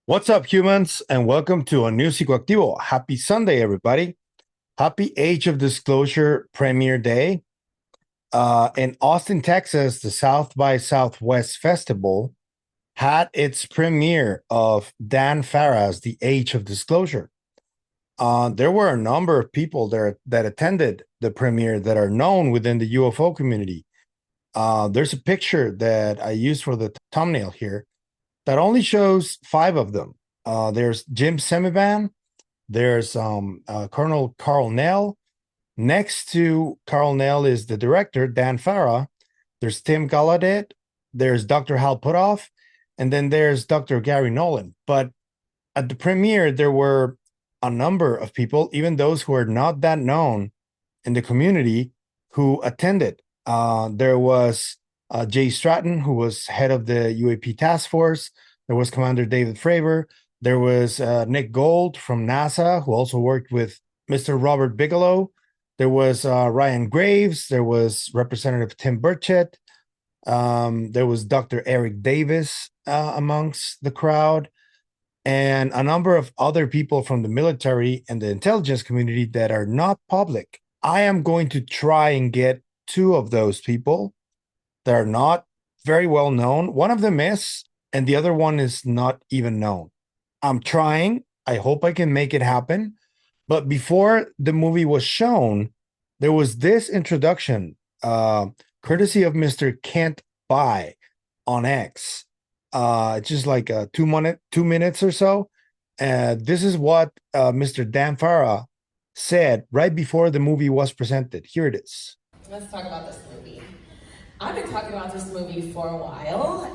What's up, humans, and welcome to a new Psicoactivo. Happy Sunday, everybody. Happy Age of Disclosure premiere day. In Austin, Texas, the South by Southwest Festival had its premiere of Dan Farah's The Age of Disclosure. There were a number of people there that attended the premiere that are known within the UFO community. There's a picture that I used for the thumbnail here that only shows 5 of them. There's Jim Semivan, there's Colonel Carl Nell. Next to Carl Nell is the director, Dan Farah. There's Tim Gallaudet, there's Dr. Hal Puthoff, and then there's Dr. Garry Nolan. But at the premiere, there were a number of people, even those who are not that known in the community, who attended. There was Jay Stratton, who was head of the UAP task force. There was Commander David Fravor. There was Nick Gold from NASA, who also worked with Mr. Robert Bigelow. There was Ryan Graves. There was Representative Tim Burchett. There was Dr. Eric Davis amongst the crowd, and a number of other people from the military and the intelligence community that are not public. I am going to try and get 2 of those people that are not very well known. One of them is, and the other one is not even known. I'm trying. I hope I can make it happen. But before the movie was shown, there was this introduction, courtesy of Mr. Kent By on X. Just like 2 minutes or so. This is what Mr. Dan Farah said right before the movie was presented. Here it is. Let's talk about this movie. I've been talking about this movie for a while.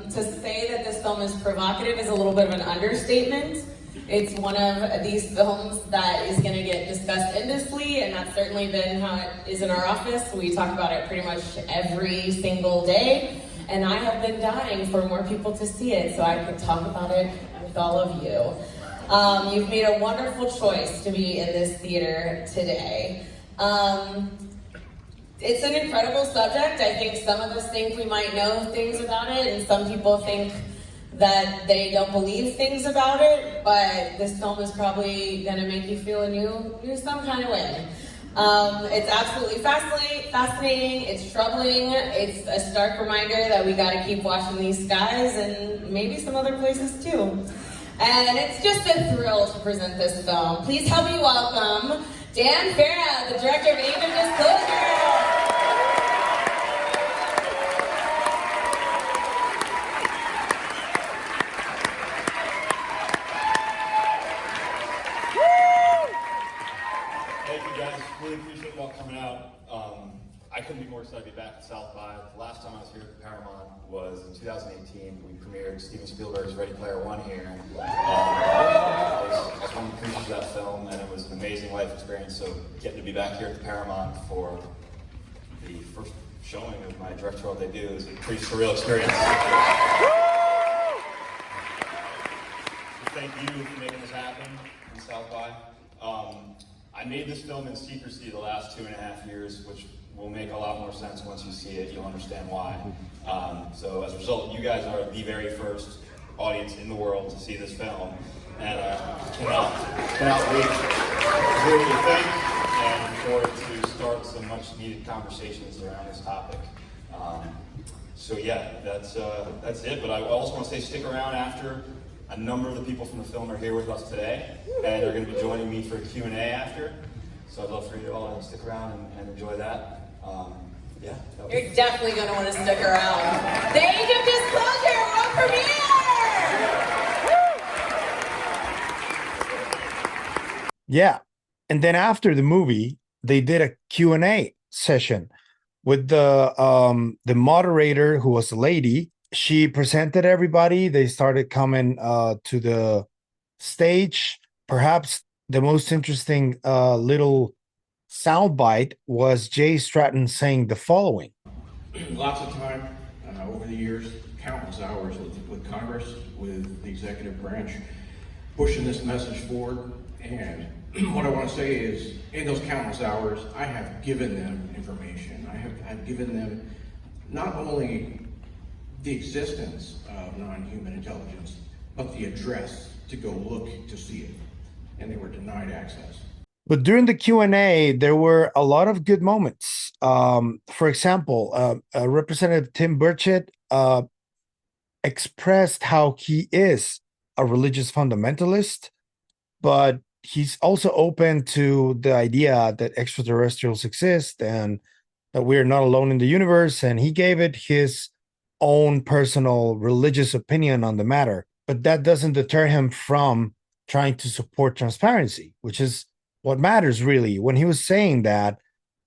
To say that this film is provocative is a little bit of an understatement. It's one of these films that is going to get discussed endlessly, and that's certainly been how it is in our office. We talk about it pretty much every single day, and I have been dying for more people to see it so I could talk about it with all of you. You've made a wonderful choice to be in this theater today. It's an incredible subject. I think some of us think we might know things about it, and some people think that they don't believe things about it, but this film is probably going to make you feel a new some kind of way. It's absolutely fascinating, it's troubling, it's a stark reminder that we got to keep watching these skies and maybe some other places too. And it's just a thrill to present this film. Please help me welcome Dan Farah, the director of Age of Disclosure. Really appreciate you all coming out. I couldn't be more excited to be back at South by. The last time I was here at the Paramount was in 2018. We premiered Steven Spielberg's Ready Player One here. I was one of the creators of that film, and it was an amazing life experience. So getting to be back here at the Paramount for the first showing of my directorial debut is a pretty surreal experience. Thank you for making this happen in South by. I made this film in secrecy the last 2.5 years, which will make a lot more sense once you see it. You'll understand why. So as a result, you guys are the very first audience in the world to see this film, and cannot wait to hear what you think and for it to start some much needed conversations around this topic. So yeah, that's it. But I also want to say stick around after. A number of the people from the film are here with us today, and they're going to be joining me for Q&A after. So I'd love for you all to stick around and enjoy that. Yeah. You're definitely going to want to stick around. The Age of Disclosure world premiere! Yeah. And then after the movie, they did a Q&A session with the moderator, who was a lady. She presented everybody. They started coming to the stage. Perhaps the most interesting little soundbite was Jay Stratton saying the following. Lots of time over the years, countless hours with Congress, with the executive branch, pushing this message forward. And what I want to say is, in those countless hours, I have given them information. I've given them not only the existence of non-human intelligence, but the address to go look to see it, and they were denied access. But during the Q&A, there were a lot of good moments. For example, Representative Tim Burchett expressed how he is a religious fundamentalist, but he's also open to the idea that extraterrestrials exist and that we're not alone in the universe. And he gave it his own personal religious opinion on the matter. But that doesn't deter him from trying to support transparency, which is what matters really. When he was saying that,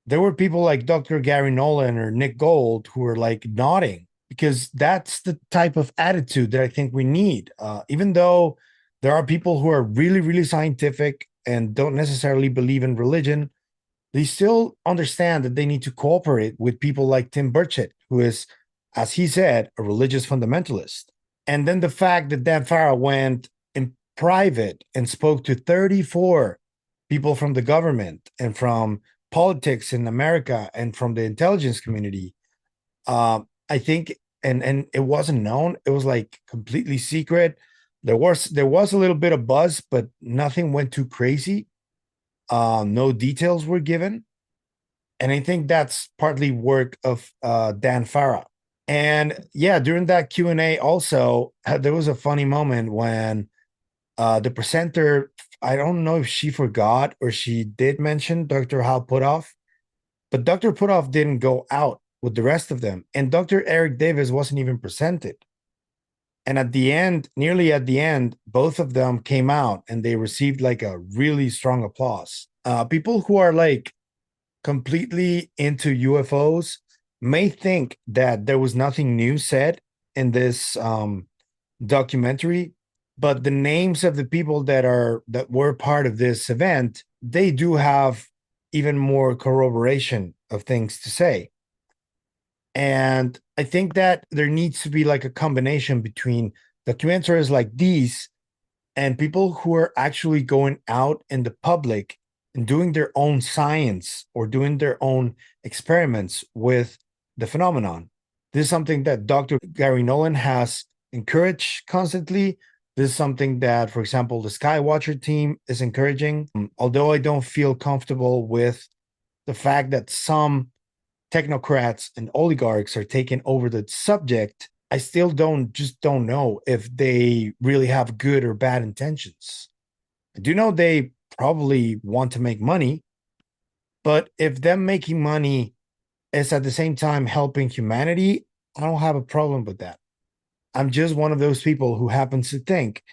there were people like Dr. Garry Nolan or Nick Gold who were like nodding, because that's the type of attitude that I think we need. Even though there are people who are really, really scientific and don't necessarily believe in religion, they still understand that they need to cooperate with people like Tim Burchett, who is, as he said, a religious fundamentalist. And then the fact that Dan Farah went in private and spoke to 34 people from the government and from politics in America and from the intelligence community, I think, and it wasn't known. It was like completely secret. There was a little bit of buzz, but nothing went too crazy. No details were given. And I think that's partly work of Dan Farah. And yeah, during that Q&A also, there was a funny moment when the presenter, I don't know if she forgot or she did mention Dr. Hal Puthoff, but Dr. Puthoff didn't go out with the rest of them. And Dr. Eric Davis wasn't even presented. And at the end, nearly at the end, both of them came out and they received like a really strong applause. People who are like completely into UFOs may think that there was nothing new said in this documentary, but the names of the people that were part of this event, they do have even more corroboration of things to say. And I think that there needs to be like a combination between documentaries like these and people who are actually going out in the public and doing their own science or doing their own experiments with the phenomenon. This is something that Dr. Garry Nolan has encouraged constantly. This is something that, for example, the Skywatcher team is encouraging. Although I don't feel comfortable with the fact that some technocrats and oligarchs are taking over the subject, I still don't know if they really have good or bad intentions. I do know they probably want to make money, but if them making money is at the same time helping humanity, I don't have a problem with that. I'm just one of those people who happens to think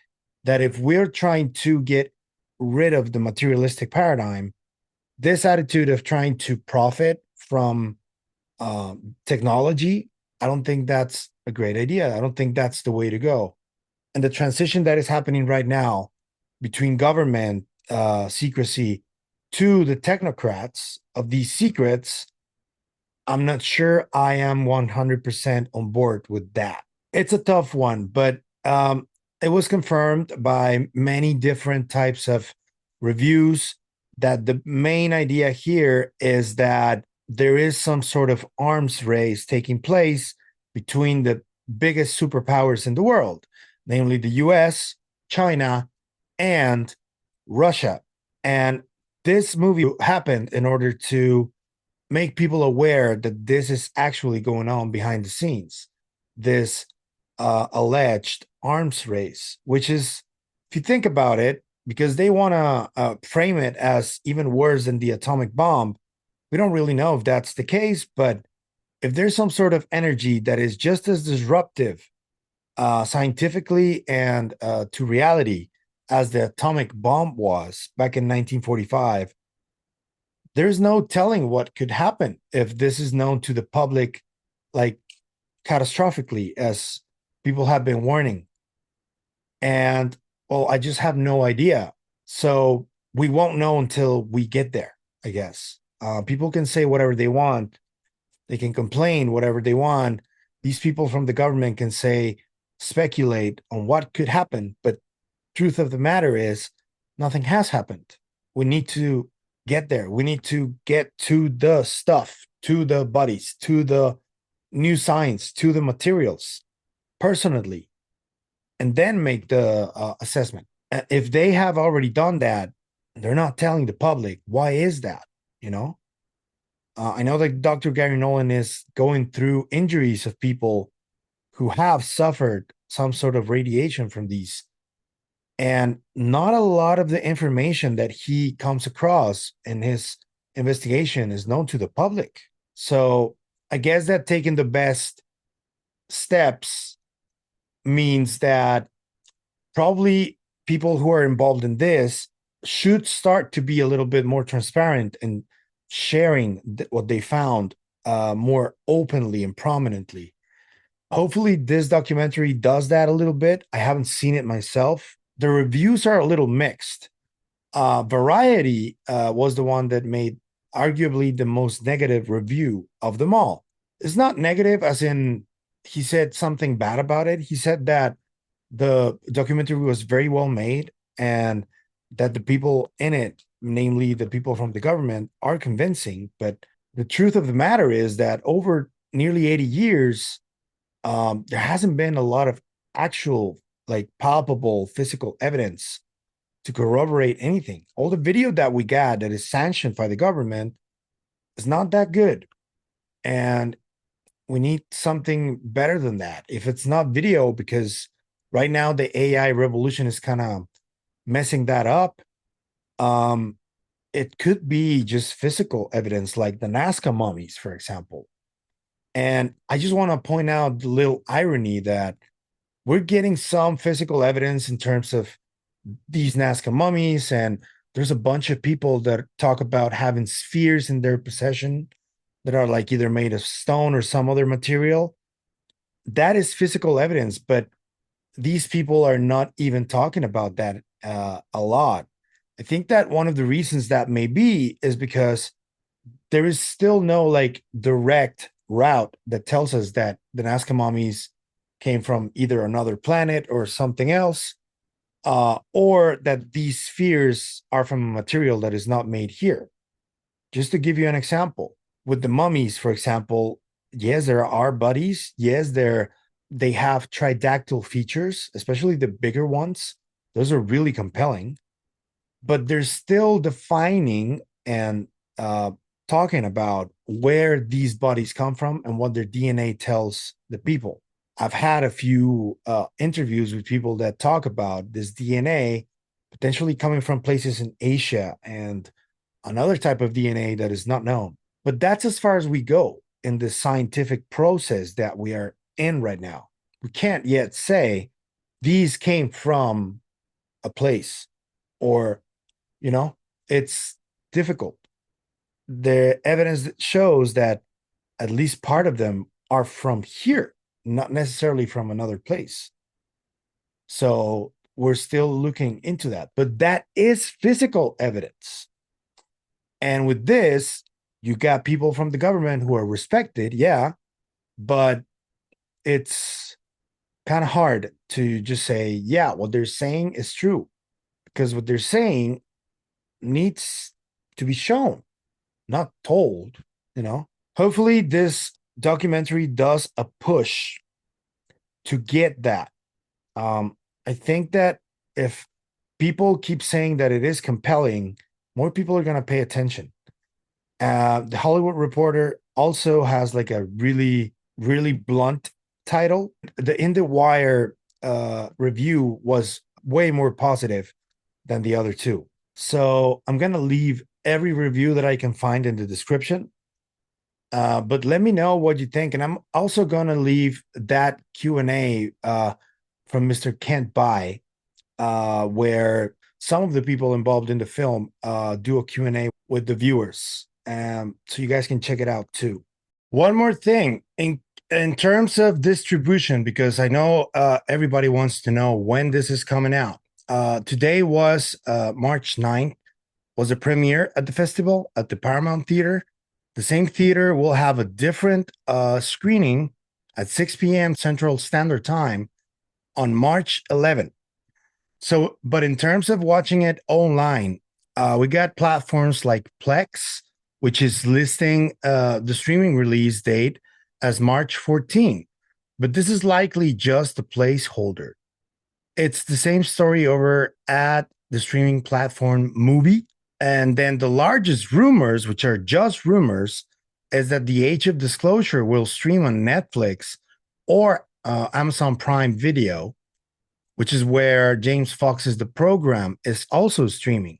that if we're trying to get rid of the materialistic paradigm, this attitude of trying to profit from technology, I don't think that's a great idea. I don't think that's the way to go. And the transition that is happening right now between government secrecy to the technocrats of these secrets, I'm not sure I am 100% on board with that. It's a tough one, but it was confirmed by many different types of reviews that the main idea here is that there is some sort of arms race taking place between the biggest superpowers in the world, namely the US, China, and Russia. And this movie happened in order to make people aware that this is actually going on behind the scenes. This alleged arms race, which is, if you think about it, because they want to frame it as even worse than the atomic bomb, we don't really know if that's the case, but if there's some sort of energy that is just as disruptive scientifically and to reality as the atomic bomb was back in 1945, there's no telling what could happen if this is known to the public, like catastrophically, as people have been warning. And well, I just have no idea. So we won't know until we get there, I guess. People can say whatever they want. They can complain whatever they want. These people from the government can say, speculate on what could happen. But truth of the matter is, nothing has happened. We need to get there. We need to get to the stuff, to the bodies, to the new science, to the materials, personally. and then make the assessment. If they have already done that, they're not telling the public. Why is that? You know, I know that Dr. Garry Nolan is going through injuries of people who have suffered some sort of radiation from these. And not a lot of the information that he comes across in his investigation is known to the public. So I guess that taking the best steps means that probably people who are involved in this should start to be a little bit more transparent and sharing what they found more openly and prominently. Hopefully, this documentary does that a little bit. I haven't seen it myself. The reviews are a little mixed. Variety was the one that made arguably the most negative review of them all. It's not negative as in he said something bad about it. He said that the documentary was very well made and that the people in it, namely the people from the government, are convincing. But the truth of the matter is that over nearly 80 years, there hasn't been a lot of actual, like, palpable physical evidence to corroborate anything. All the video that we got that is sanctioned by the government is not that good. And we need something better than that. If it's not video, because right now the AI revolution is kind of messing that up, it could be just physical evidence like the Nazca mummies, for example. And I just want to point out the little irony that we're getting some physical evidence in terms of these Nazca mummies, and there's a bunch of people that talk about having spheres in their possession that are like either made of stone or some other material. That is physical evidence, but these people are not even talking about that a lot. I think that one of the reasons that may be is because there is still no like direct route that tells us that the Nazca mummies came from either another planet or something else, or that these spheres are from a material that is not made here. Just to give you an example, with the mummies, for example, yes, there are bodies. Yes, they have tridactyl features, especially the bigger ones. Those are really compelling, but they're still defining and talking about where these bodies come from and what their DNA tells the people. I've had a few interviews with people that talk about this DNA potentially coming from places in Asia and another type of DNA that is not known. But that's as far as we go in the scientific process that we are in right now. We can't yet say these came from a place, or, you know, it's difficult. The evidence that shows that at least part of them are from here, not necessarily from another place. So we're still looking into that, but that is physical evidence. And with this, you got people from the government who are respected, yeah, but it's kind of hard to just say, yeah, what they're saying is true, because what they're saying needs to be shown, not told, you know. Hopefully this documentary does a push to get that. I think that if people keep saying that it is compelling, more people are going to pay attention. The Hollywood Reporter also has like a really, really blunt title. The In the Wire review was way more positive than the other two. So I'm going to leave every review that I can find in the description. But let me know what you think. And I'm also going to leave that Q&A from Mr. Kent Bai, where some of the people involved in the film do a Q&A with the viewers. So you guys can check it out too. One more thing, in terms of distribution, because I know everybody wants to know when this is coming out. Today was March 9th, was a premiere at the festival at the Paramount Theater. The same theater will have a different screening at 6 p.m. Central Standard Time on March 11th. So, but in terms of watching it online, we got platforms like Plex, which is listing the streaming release date as March 14. But this is likely just a placeholder. It's the same story over at the streaming platform Movie. And then the largest rumors, which are just rumors, is that The Age of Disclosure will stream on Netflix or Amazon Prime Video, which is where James Fox's The Program is also streaming.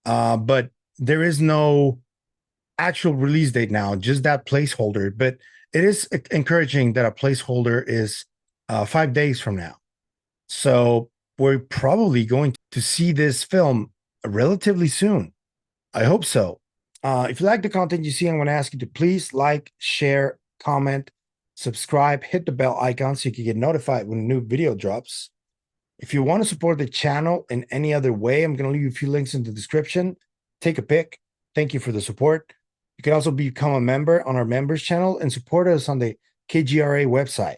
But there is no actual release date now, just that placeholder. But it is encouraging that a placeholder is 5 days from now. So we're probably going to see this film relatively soon. I hope so. If you like the content you see, I'm going to ask you to please like, share, comment, subscribe, hit the bell icon so you can get notified when a new video drops. If you want to support the channel in any other way, I'm going to leave a few links in the description. Take a pic. Thank you for the support. You can also become a member on our members channel and support us on the KGRA website.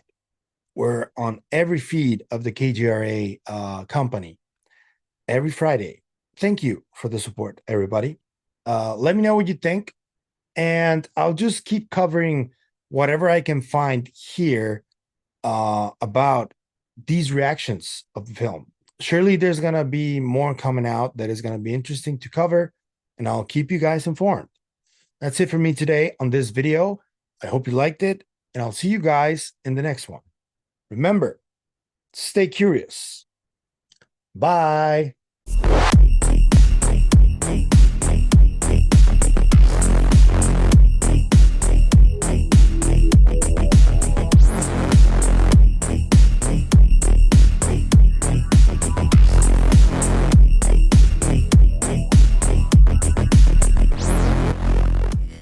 We're on every feed of the KGRA company every Friday. Thank you for the support, everybody. Let me know what you think, and I'll just keep covering whatever I can find here about these reactions of the film. Surely there's going to be more coming out that is going to be interesting to cover, and I'll keep you guys informed. That's it for me today on this video. I hope you liked it, and I'll see you guys in the next one. Remember, stay curious. Bye.